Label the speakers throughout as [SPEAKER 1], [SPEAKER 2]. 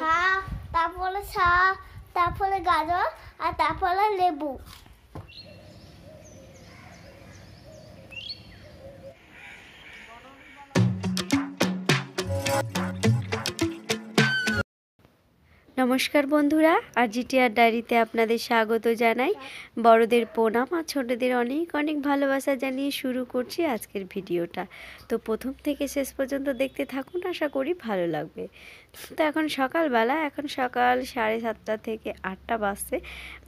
[SPEAKER 1] হ্যাঁ, তারপরে শাক, তারপরে গাজর আর তারপরে লেবু।
[SPEAKER 2] নমস্কার বন্ধুরা, আর জিটিআর ডায়েরিতে আপনাদের স্বাগত জানাই। বড়দের প্রণাম আর ছোটদের অনেক অনেক ভালোবাসা জানিয়ে শুরু করছি আজকের ভিডিওটা। তো প্রথম থেকে শেষ পর্যন্ত দেখতে থাকুন, আশা করি ভালো লাগবে। তো এখন সকালবেলা, এখন সকাল 7:30 থেকে 8টা বাজছে।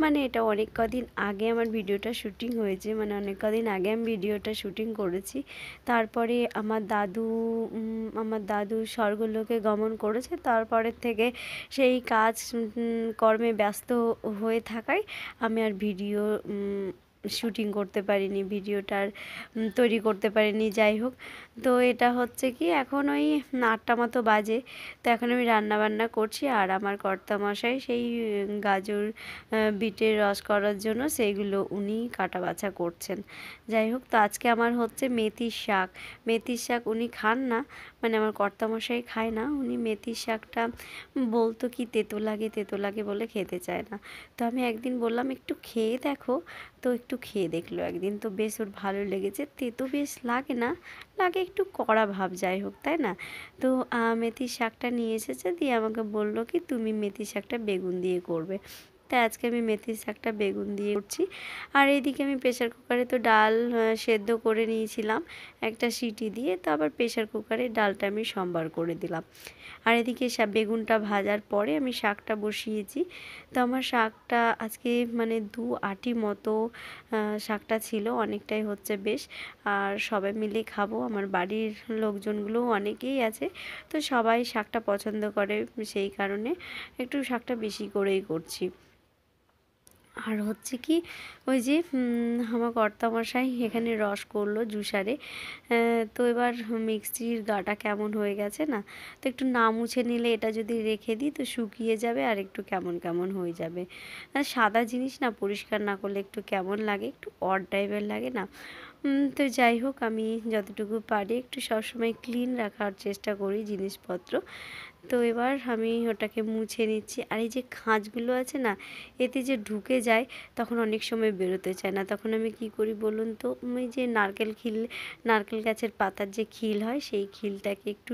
[SPEAKER 2] মানে এটা অনেক কদিন আগে আমার ভিডিওটা শুটিং হয়েছে, মানে অনেক কদিন আগে আমি ভিডিওটা শুটিং করেছি। তারপরে আমার দাদু স্বর্গলোকে গমন করেছে। তারপরের থেকে সেই কাজ কর্মে ব্যস্ত হয়ে থাকায় আমি আর ভিডিও শুটিং করতে পারিনি, ভিডিওটার তৈরি করতে পারিনি। যাই হোক, তো এটা হচ্ছে কি এখন ওই 8টা মতো বাজে। তো এখন আমি রান্না বান্না করছি, আর আমার কর্তামশাই সেই গাজর বিটের রস করার জন্য সেইগুলো উনি কাটা বাছা করছেন। যাই হোক, তো আজকে আমার হচ্ছে মেথির শাক। মেথির শাক উনি খান না, মানে আমার কর্তামশাই খায় না। উনি মেথির শাকটা বলতো কি তেতো লাগে বলে খেতে চায় না। তো আমি একদিন বললাম একটু খেয়ে দেখো, তো একটু খেয়ে দেখলো একদিন, তো বেশ ওর ভালো লেগেছে। তেতো বেশ লাগে না, লাগে একটু কড়া ভাব। যাই হোক, তাই না? তো মেথির শাকটা নিয়ে এসেছে, দিয়ে আমাকে বললো কি তুমি মেথির শাকটা বেগুন দিয়ে করবে। তাই আজকে আমি মেথির শাকটা বেগুন দিয়ে করছি। আর এইদিকে আমি প্রেশার কুকারে তো ডাল সেদ্ধ করে নিয়েছিলাম একটা সিটি দিয়ে, তো আবার প্রেশার কুকারে ডালটা আমি সম্বার করে দিলাম। আর এদিকে বেগুনটা ভাজার পরে আমি শাকটা বসিয়েছি। তো আমার শাকটা আজকে মানে 2 আঁটি মতো শাকটা ছিল, অনেকটাই হচ্ছে বেশ। আর সবাই মিলে খাবো, আমার বাড়ির লোকজনগুলোও অনেকেই আছে, তো সবাই শাকটা পছন্দ করে, সেই কারণে একটু শাকটা বেশি করেই করছি। আর হচ্ছে কি, ওই যে আমার কর্তামশাই এখানে রস করলো জুসারে। তো এবার মিক্সির গাটা কেমন হয়ে গেছে না, তো একটু না মুছে নিলে এটা যদি রেখে দিই তো শুকিয়ে যাবে আর একটু কেমন কেমন হয়ে যাবে। সাদা জিনিস না পরিষ্কার না করলে একটু কেমন লাগে, একটু অড টাইপের লাগে না। তো যাই হোক, আমি যতটুকু পারি একটু সবসময় ক্লিন রাখার চেষ্টা করি জিনিসপত্র। তো এবার আমি ওটাকে মুছে নিচ্ছি। আর এই যে খাঁজগুলো আছে না, এতে যে ঢুকে যায় তখন অনেক সময় বেরোতে চায় না। তখন আমি কি করি বলুন তো, ওই যে নারকেল গাছের পাতার যে খিল হয়, সেই খিলটাকে একটু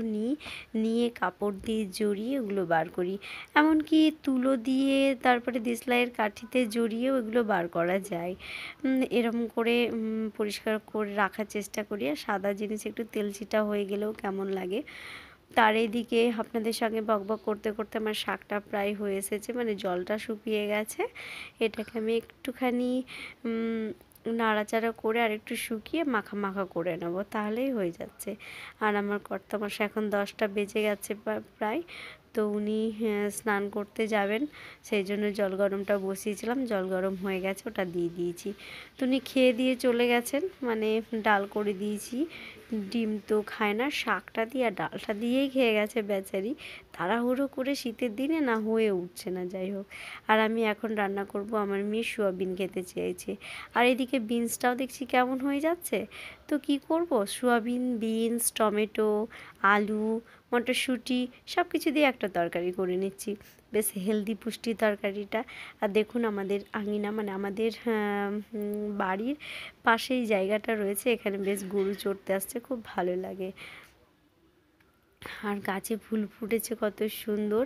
[SPEAKER 2] নিয়ে কাপড় দিয়ে জড়িয়ে ওগুলো বার করি। এমনকি তুলো দিয়ে তারপরে দেশলাইয়ের কাঠিতে জড়িয়েও এগুলো বার করা যায়। এরকম করে পরিষ্কার করে রাখার চেষ্টা করি। আর সাদা জিনিস একটু তেলচিটা হয়ে গেলেও কেমন লাগে। তার এইদিকে আপনাদের সঙ্গে বকবক করতে করতে আমার শাকটা প্রায় হয়ে এসেছে, মানে জলটা শুকিয়ে গেছে। এটাকে আমি একটুখানি নাড়াচাড়া করে আর একটু শুকিয়ে মাখা মাখা করে নেবো, তাহলেই হয়ে যাচ্ছে। আর আমার কর্তামশাই এখন 10টা বেজে গেছে প্রায়, তো উনি স্নান করতে যাবেন, সেই জন্য জল গরমটা বসিয়েছিলাম, জল গরম হয়ে গেছে, ওটা দিয়ে দিয়েছি। তো উনি খেয়ে দিয়ে চলে গেছেন, মানে ডাল করে দিয়েছি। ডিম তো খায় না, শাকটা দিয়ে আর ডালটা দিয়েই খেয়ে গেছে বেচারি। তাড়াহুড়ো করে শীতের দিনে না হয়ে উঠছে না। যাই হোক, আর আমি এখন রান্না করব, আমার মেয়ে সোয়াবিন খেতে চেয়েছে। আর এদিকে বিনসটাও দেখছি কেমন হয়ে যাচ্ছে। তো কি করব, সোয়াবিন, বিনস, টমেটো, আলু, মটরশুঁটি সব কিছু দিয়ে একটা তরকারি করে নিচ্ছি, বেশ হেলদি পুষ্টি তরকারিটা। আর দেখুন আমাদের আঙিনা, মানে আমাদের বাড়ির পাশেই জায়গাটা রয়েছে, এখানে বেশ গরু চড়তে আসছে, খুব ভালো লাগে। আর গাছে ফুল ফুটেছে কত সুন্দর,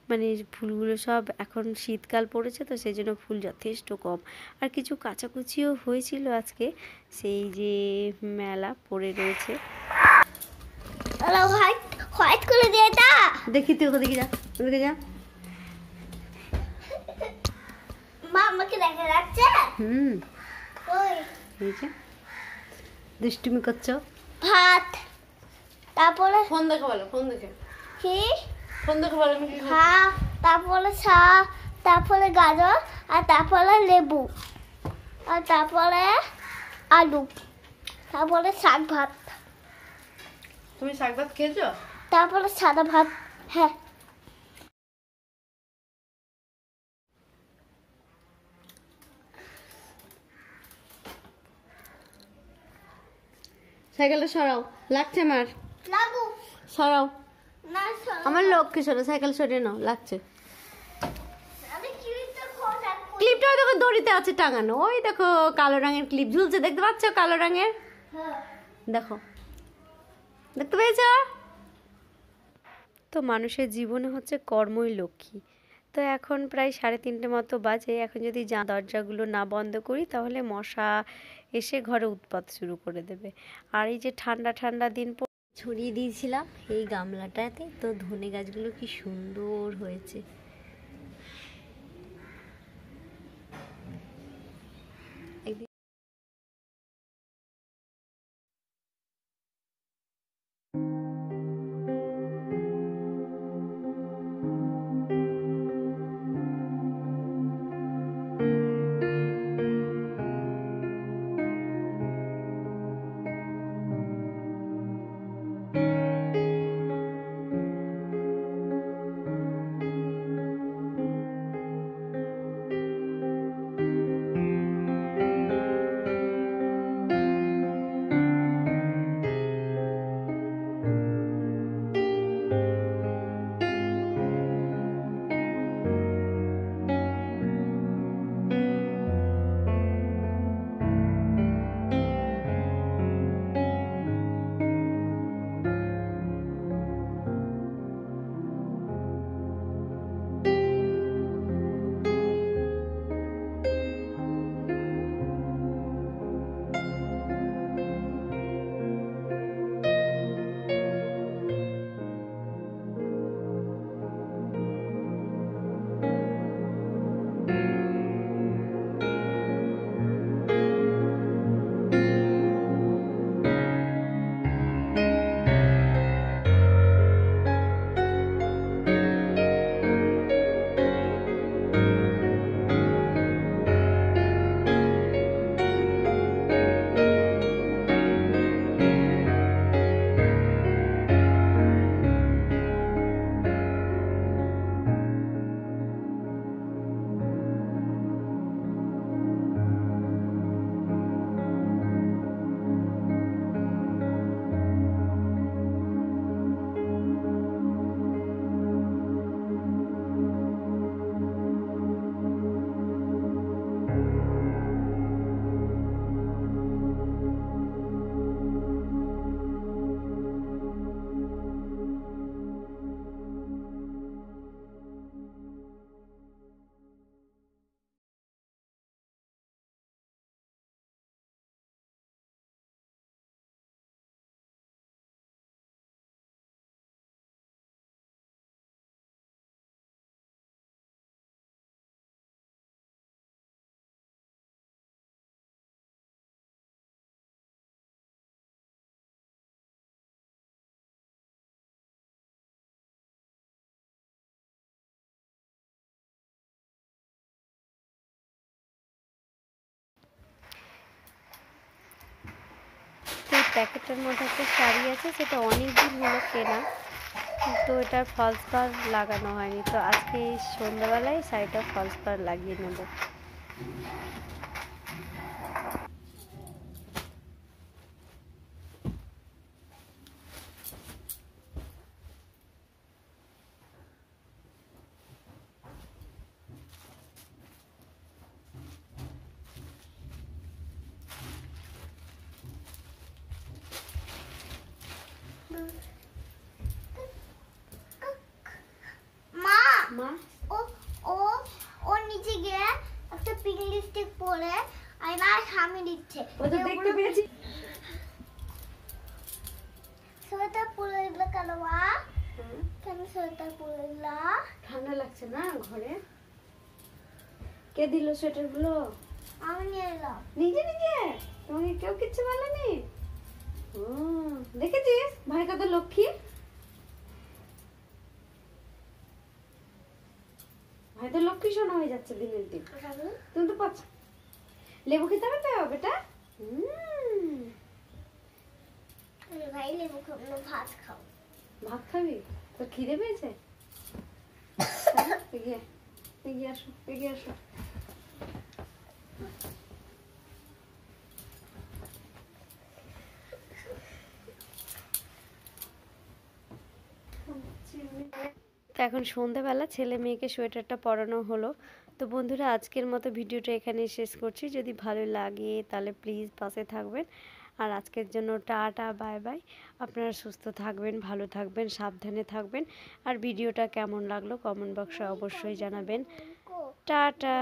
[SPEAKER 2] মানে ফুলগুলো সব এখন শীতকাল পড়েছে তো সেই জন্য ফুল যথেষ্ট কম। আর কিছু কাচাকুচিও হয়েছিল আজকে, সেই যে মেলা পড়ে রয়েছে।
[SPEAKER 1] হোয়াইট করে দিয়ে এটা
[SPEAKER 2] দেখি তুই ওদিকে যা, ওদিকে যা।
[SPEAKER 1] মা আমাকে দেখা যাচ্ছে। ওই
[SPEAKER 2] দুষ্টুমি করছো।
[SPEAKER 1] ভাত, তারপরে
[SPEAKER 3] ফোন দেখে বলো, ফোন দেখে
[SPEAKER 1] কি
[SPEAKER 3] ফোন দেখে বলো আমি কি খাবো।
[SPEAKER 1] হ্যাঁ, তারপরে শাক, তারপরে গাজর আর তারপরে লেবু আর তারপরে আলু, তারপরে শাক ভাত,
[SPEAKER 3] তুমি শাক ভাত খেয়েছো?
[SPEAKER 1] তারপরে সাদা ভাত। হ্যাঁ,
[SPEAKER 3] সাইকেলটা সরাও, লাগছে আমার,
[SPEAKER 1] লাগু
[SPEAKER 3] সরাও।
[SPEAKER 1] না সরো।
[SPEAKER 2] আমার লক্ষ্মী সোনা, সাইকেল সরিয়ে নাও, লাগছে।
[SPEAKER 1] আমি ক্লিপটা খোঁজা
[SPEAKER 2] ক্লিপটা ওই দেখো দড়িতে আছে টাঙানো, ওই দেখো কালো রঙের ক্লিপ ঝুলছে, দেখতে পাচ্ছ কালো রঙের?
[SPEAKER 1] হ্যাঁ
[SPEAKER 2] দেখো, দেখতে পেয়েছ? তো মানুষের জীবনে হচ্ছে কর্মই লক্ষ্মী। তো এখন প্রায় 3:30 মতো বাজে। এখন যদি দরজাগুলো না বন্ধ করি তাহলে মশা এসে ঘরে উৎপাত শুরু করে দেবে। আর এই যে ঠান্ডা ঠান্ডা দিন ছড়িয়ে দিয়েছিলাম এই গামলাটাতে, তো ধনে গাছগুলো কি সুন্দর হয়েছে। প্যাকেটের মধ্যে একটা শাড়ি আছে, সেটা অনেক দিন হলো কেনা, তো এটা ফলস পার লাগানো হয়নি। তো আজকে সন্ধ্যাবেলায় শাড়িটা ফলস পার লাগিয়ে নেব।
[SPEAKER 1] মা
[SPEAKER 2] মা
[SPEAKER 1] ও ও ও নিচে গিয়ে একটা পিঙ্ক লিপস্টিক পরে আয়নার সামনে দিচ্ছে।
[SPEAKER 2] ও তো দেখতে পেয়েছি।
[SPEAKER 1] সোয়েটার পরে এগুলো কেন মা? কেন সোয়েটার পরে এগুলো?
[SPEAKER 2] ঠান্ডা লাগছে না ঘরে? কে দিল সোয়েটার গুলো?
[SPEAKER 1] আমি নিয়ে এলাম।
[SPEAKER 2] নিজে নিজে? তোমাকে কেউ কিচ্ছু বলেনি? ও দেখেছিস ভাই কত লক্ষ্মী। ভাই তো লক্ষ্মী সোনা হয়ে যাচ্ছে দিনের দিন। তুমি তো পাচ্ছ। লেবু খেতে হবে তো বেটা?
[SPEAKER 1] ভাই লেবু খাবো না, ভাত খাও।
[SPEAKER 2] ভাত খাবি? তোর খিদে পেয়েছে? এগিয়ে এগিয়ে আসো, এগিয়ে আসো। এখন সন্ধেবেলা ছেলে মেয়েকে সোয়েটারটা পরানো হলো। তো বন্ধুরা আজকের মতো ভিডিওটা এখানেই শেষ করছি। যদি ভালো লাগে তাহলে প্লিজ পাশে থাকবেন। আর আজকের জন্য টাটা বাই বাই। আপনারা সুস্থ থাকবেন, ভালো থাকবেন, সাবধানে থাকবেন। আর ভিডিওটা কেমন লাগলো কমেন্ট বক্সে অবশ্যই জানাবেন। টাটা।